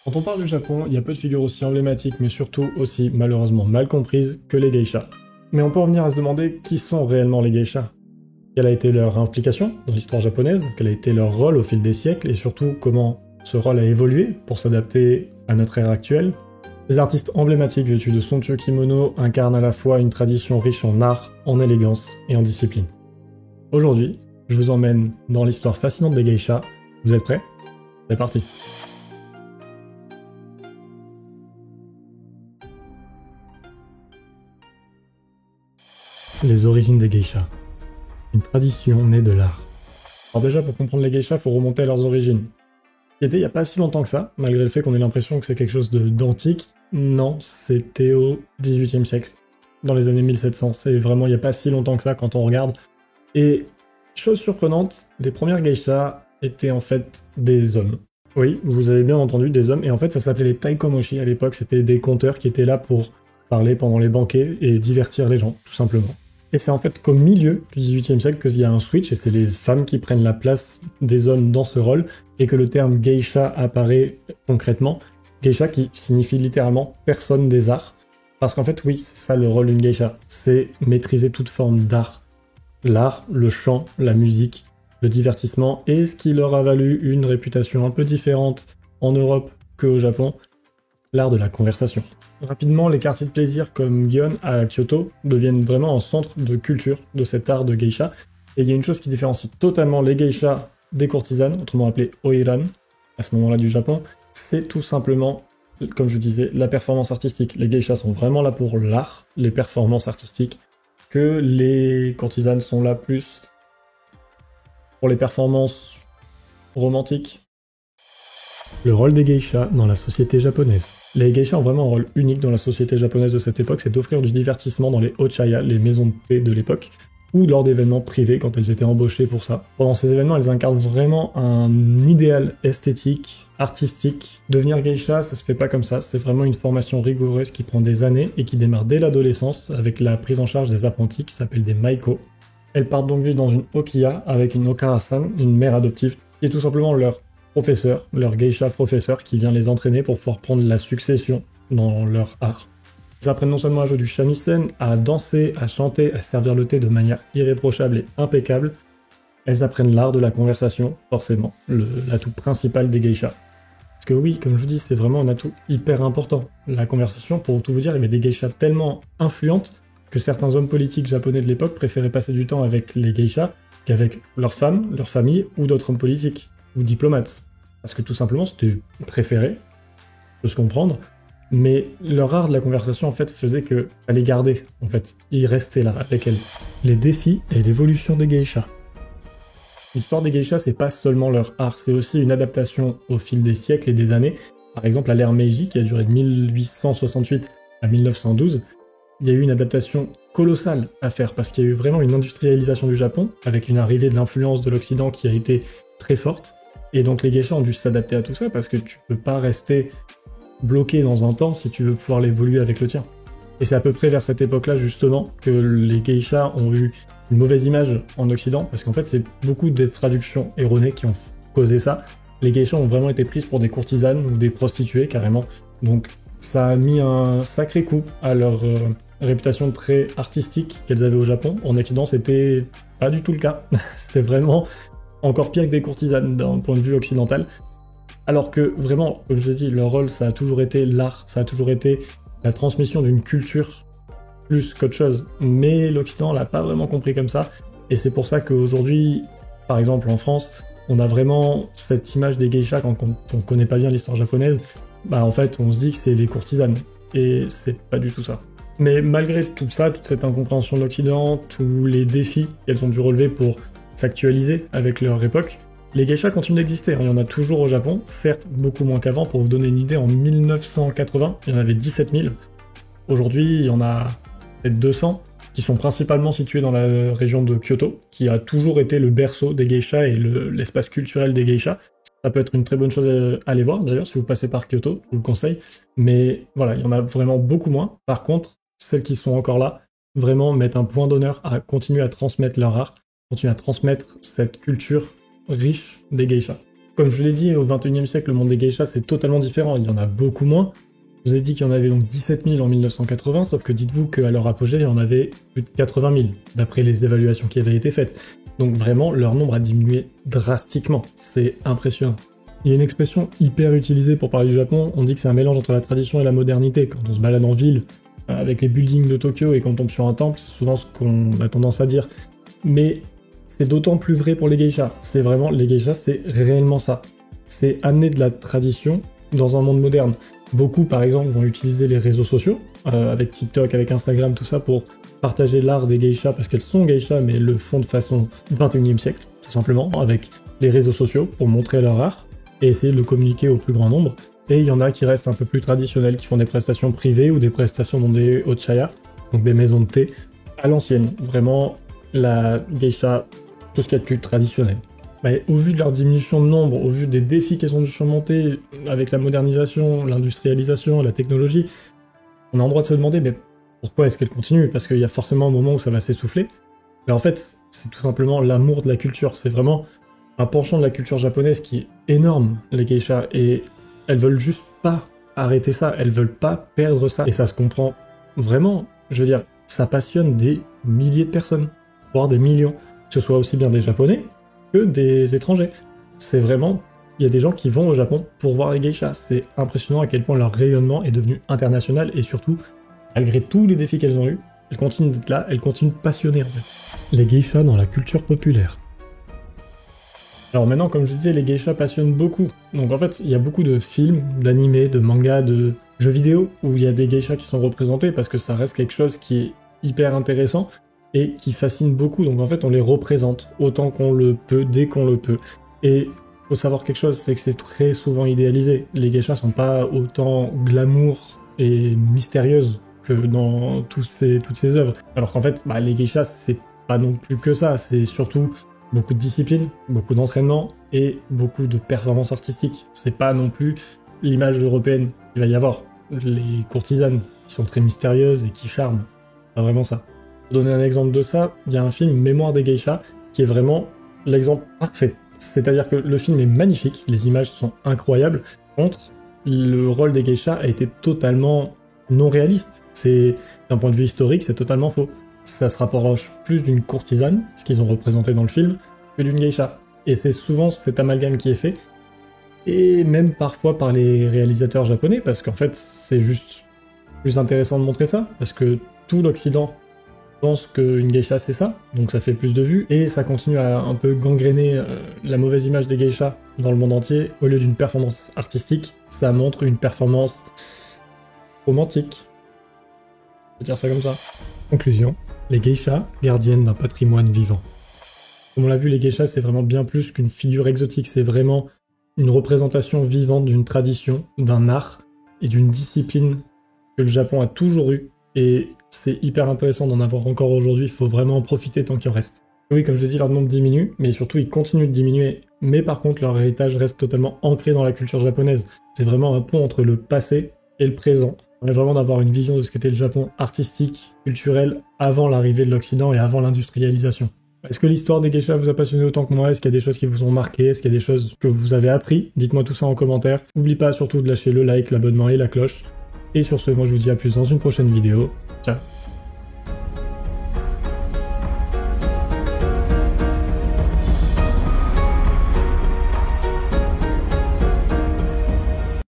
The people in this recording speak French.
Quand on parle du Japon, il y a peu de figures aussi emblématiques, mais surtout aussi malheureusement mal comprises que les geishas. Mais on peut en venir à se demander qui sont réellement les geishas. Quelle a été leur implication dans l'histoire japonaise, quel a été leur rôle au fil des siècles, et surtout comment ce rôle a évolué pour s'adapter à notre ère actuelle. Les artistes emblématiques vêtus de somptueux kimonos incarnent à la fois une tradition riche en art, en élégance et en discipline. Aujourd'hui, je vous emmène dans l'histoire fascinante des geishas. Vous êtes prêts? C'est parti! Les origines des geishas. Une tradition née de l'art. Alors déjà, pour comprendre les geishas, il faut remonter à leurs origines. Qui était il n'y a pas si longtemps que ça, malgré le fait qu'on ait l'impression que c'est quelque chose d'antique. Non, c'était au XVIIIe siècle, dans les années 1700. C'est vraiment il n'y a pas si longtemps que ça quand on regarde. Et chose surprenante, les premières geishas étaient en fait des hommes. Oui, vous avez bien entendu, des hommes. Et en fait, ça s'appelait les taikomoshi à l'époque. C'était des conteurs qui étaient là pour parler pendant les banquets et divertir les gens, tout simplement. Et c'est en fait qu'au milieu du XVIIIe siècle qu'il y a un switch, et c'est les femmes qui prennent la place des hommes dans ce rôle, et que le terme geisha apparaît concrètement. Geisha qui signifie littéralement personne des arts. Parce qu'en fait, oui, c'est ça le rôle d'une geisha, c'est maîtriser toute forme d'art. L'art, le chant, la musique, le divertissement, et ce qui leur a valu une réputation un peu différente en Europe qu'au Japon, l'art de la conversation. Rapidement, les quartiers de plaisir comme Gion à Kyoto deviennent vraiment un centre de culture de cet art de geisha. Et il y a une chose qui différencie totalement les geishas des courtisanes, autrement appelées oiran, à ce moment-là du Japon, c'est tout simplement, comme je disais, la performance artistique. Les geishas sont vraiment là pour l'art, les performances artistiques, que les courtisanes sont là plus pour les performances romantiques. Le rôle des geishas dans la société japonaise. Les geishas ont vraiment un rôle unique dans la société japonaise de cette époque, c'est d'offrir du divertissement dans les ochaya, les maisons de paix de l'époque, ou lors d'événements privés quand elles étaient embauchées pour ça. Pendant ces événements, elles incarnent vraiment un idéal esthétique, artistique. Devenir geisha, ça se fait pas comme ça, c'est vraiment une formation rigoureuse qui prend des années et qui démarre dès l'adolescence avec la prise en charge des apprentis qui s'appellent des maiko. Elles partent donc vivre dans une okiya avec une okara-san, une mère adoptive, qui est tout simplement leur professeur, leur geisha professeur qui vient les entraîner pour pouvoir prendre la succession dans leur art. Ils apprennent non seulement à jouer du shamisen, à danser, à chanter, à servir le thé de manière irréprochable et impeccable, elles apprennent l'art de la conversation, forcément, l'atout principal des geishas. Parce que oui, comme je vous dis, c'est vraiment un atout hyper important. La conversation, pour tout vous dire, il y avait des geishas tellement influentes que certains hommes politiques japonais de l'époque préféraient passer du temps avec les geishas qu'avec leurs femmes, leur famille ou d'autres hommes politiques ou diplomates. Parce que tout simplement, c'était préféré, on peut se comprendre, mais leur art de la conversation, en fait, faisait que les garder, en fait. Ils restaient là, avec elles. Les défis et l'évolution des geishas. L'histoire des geishas, c'est pas seulement leur art, c'est aussi une adaptation au fil des siècles et des années. Par exemple, à l'ère Meiji, qui a duré de 1868 à 1912, il y a eu une adaptation colossale à faire, parce qu'il y a eu vraiment une industrialisation du Japon, avec une arrivée de l'influence de l'Occident qui a été très forte. Et donc les geishas ont dû s'adapter à tout ça parce que tu peux pas rester bloqué dans un temps si tu veux pouvoir l'évoluer avec le tien. Et c'est à peu près vers cette époque-là justement que les geishas ont eu une mauvaise image en Occident parce qu'en fait c'est beaucoup de traductions erronées qui ont causé ça. Les geishas ont vraiment été prises pour des courtisanes ou des prostituées carrément. Donc ça a mis un sacré coup à leur réputation très artistique qu'elles avaient au Japon. En Occident c'était pas du tout le cas. C'était vraiment encore pire que des courtisanes d'un point de vue occidental. Alors que vraiment, comme je vous ai dit, leur rôle, ça a toujours été l'art, ça a toujours été la transmission d'une culture plus qu'autre chose. Mais l'Occident l'a pas vraiment compris comme ça. Et c'est pour ça qu'aujourd'hui, par exemple en France, on a vraiment cette image des geishas quand on connaît pas bien l'histoire japonaise. Bah en fait, on se dit que c'est les courtisanes. Et c'est pas du tout ça. Mais malgré tout ça, toute cette incompréhension de l'Occident, tous les défis qu'elles ont dû relever pour s'actualiser avec leur époque, les geishas continuent d'exister, il y en a toujours au Japon, certes beaucoup moins qu'avant. Pour vous donner une idée, en 1980, il y en avait 17 000. Aujourd'hui, il y en a peut-être 200, qui sont principalement situés dans la région de Kyoto, qui a toujours été le berceau des geishas et l'espace culturel des geishas. Ça peut être une très bonne chose à aller voir, d'ailleurs, si vous passez par Kyoto, je vous le conseille. Mais voilà, il y en a vraiment beaucoup moins. Par contre, celles qui sont encore là, vraiment mettent un point d'honneur à continuer à transmettre leur art, continuer à transmettre cette culture riche des geishas. Comme je vous l'ai dit, au XXIe siècle, le monde des geishas, c'est totalement différent. Il y en a beaucoup moins. Je vous ai dit qu'il y en avait donc 17 000 en 1980, sauf que dites-vous qu'à leur apogée, il y en avait plus de 80 000, d'après les évaluations qui avaient été faites. Donc vraiment, leur nombre a diminué drastiquement. C'est impressionnant. Il y a une expression hyper utilisée pour parler du Japon, on dit que c'est un mélange entre la tradition et la modernité. Quand on se balade en ville, avec les buildings de Tokyo et qu'on tombe sur un temple, c'est souvent ce qu'on a tendance à dire. Mais c'est d'autant plus vrai pour les geishas. C'est vraiment, les geishas, c'est réellement ça. C'est amener de la tradition dans un monde moderne. Beaucoup, par exemple, vont utiliser les réseaux sociaux, avec TikTok, avec Instagram, tout ça, pour partager l'art des geishas, parce qu'elles sont geishas, mais le font de façon 21e siècle, tout simplement, avec les réseaux sociaux, pour montrer leur art, et essayer de le communiquer au plus grand nombre. Et il y en a qui restent un peu plus traditionnels, qui font des prestations privées, ou des prestations dans des ochaya, donc des maisons de thé, à l'ancienne. Vraiment, la geisha, tout ce qu'il y a de plus traditionnel. Mais au vu de leur diminution de nombre, au vu des défis qu'elles ont dû surmonter avec la modernisation, l'industrialisation, la technologie, on a le droit de se demander mais pourquoi est-ce qu'elles continuent? Parce qu'il y a forcément un moment où ça va s'essouffler. Mais en fait, c'est tout simplement l'amour de la culture. C'est vraiment un penchant de la culture japonaise qui est énorme, les geishas, et elles veulent juste pas arrêter ça, elles veulent pas perdre ça. Et ça se comprend vraiment, je veux dire, ça passionne des milliers de personnes, voire des millions, que ce soit aussi bien des Japonais que des étrangers. C'est vraiment, il y a des gens qui vont au Japon pour voir les geishas. C'est impressionnant à quel point leur rayonnement est devenu international et surtout, malgré tous les défis qu'elles ont eus, elles continuent d'être là, elles continuent de passionner en fait. Les geishas dans la culture populaire. Alors maintenant, comme je disais, les geishas passionnent beaucoup. Donc en fait, il y a beaucoup de films, d'animés, de mangas, de jeux vidéo où il y a des geishas qui sont représentés parce que ça reste quelque chose qui est hyper intéressant et qui fascine beaucoup. Donc en fait, on les représente autant qu'on le peut, dès qu'on le peut. Et faut savoir quelque chose, c'est que c'est très souvent idéalisé. Les geishas sont pas autant glamour et mystérieuses que dans toutes ces œuvres. Alors qu'en fait, les geishas, c'est pas non plus que ça, c'est surtout beaucoup de discipline, beaucoup d'entraînement et beaucoup de performances artistiques. C'est pas non plus l'image européenne qu'il va y avoir. Les courtisanes qui sont très mystérieuses et qui charment. Pas vraiment ça. Pour donner un exemple de ça, il y a un film Mémoire des geishas qui est vraiment l'exemple parfait. C'est-à-dire que le film est magnifique, les images sont incroyables. Par contre, le rôle des geishas a été totalement non réaliste. D'un point de vue historique, c'est totalement faux. Ça se rapproche plus d'une courtisane, ce qu'ils ont représenté dans le film, que d'une geisha. Et c'est souvent cet amalgame qui est fait, et même parfois par les réalisateurs japonais, parce qu'en fait, c'est juste plus intéressant de montrer ça, parce que tout l'Occident pense qu'une geisha c'est ça, donc ça fait plus de vues, et ça continue à un peu gangréner la mauvaise image des geishas dans le monde entier. Au lieu d'une performance artistique, ça montre une performance romantique. On peut dire ça comme ça. Conclusion. Les geishas, gardiennes d'un patrimoine vivant. Comme on l'a vu, les geishas, c'est vraiment bien plus qu'une figure exotique, c'est vraiment une représentation vivante d'une tradition, d'un art et d'une discipline que le Japon a toujours eu, et c'est hyper intéressant d'en avoir encore aujourd'hui, il faut vraiment en profiter tant qu'il en reste. Oui, comme je l'ai dit, leur nombre diminue, mais surtout ils continuent de diminuer, mais par contre leur héritage reste totalement ancré dans la culture japonaise. C'est vraiment un pont entre le passé et le présent. On a vraiment d'avoir une vision de ce qu'était le Japon artistique, culturel, avant l'arrivée de l'Occident et avant l'industrialisation. Est-ce que l'histoire des geishas vous a passionné autant que moi? Est-ce qu'il y a des choses qui vous ont marqué? Est-ce qu'il y a des choses que vous avez appris? Dites-moi tout ça en commentaire. N'oubliez pas surtout de lâcher le like, l'abonnement et la cloche. Et sur ce, moi je vous dis à plus dans une prochaine vidéo. Ciao.